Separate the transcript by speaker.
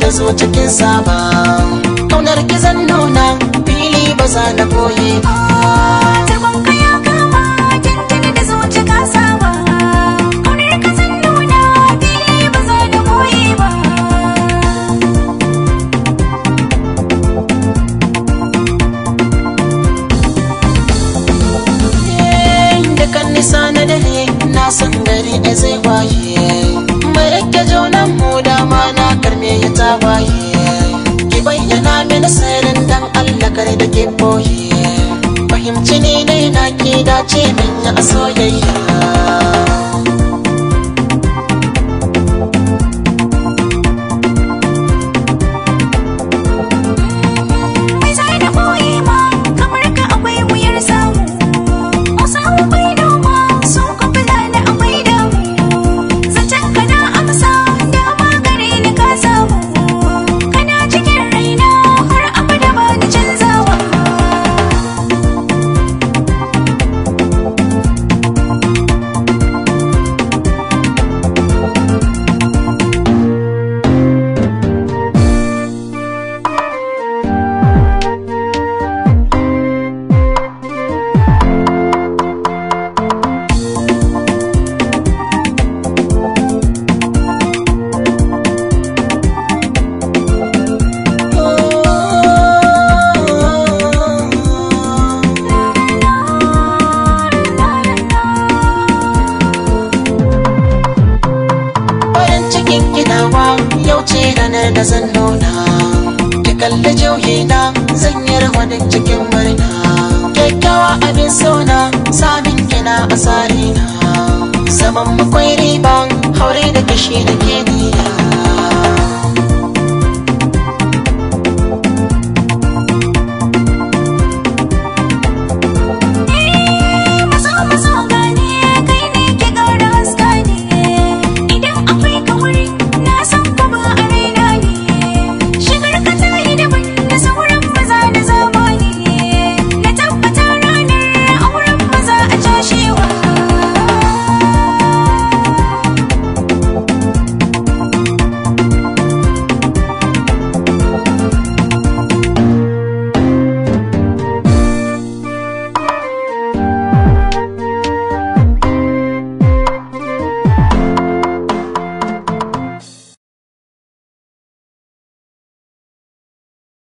Speaker 1: da zo cikin saba. Kaunar ki zan nuna fili ba za na boye ba.
Speaker 2: Tarkon ka ya kama tintini da zuci ka saba. Kaunar ka zan nuna fili ba za na boye ba.
Speaker 1: Dukan nisa na dare na san gari da zai waye. Mai rike jaunan mu dama na karme ya tawaye. Ki bayyana mini sirrin dan Allah kare da ke boye. Fahimci ni ne na ki dace min ya soyayya. Yau ce ranar da zan nuna ki kalli jauhina zan yi rawanin cikin murna. Kyakkyawa abin sona samin kina a tsarina. Zaman makwai riba haure da kishi da ke niyya.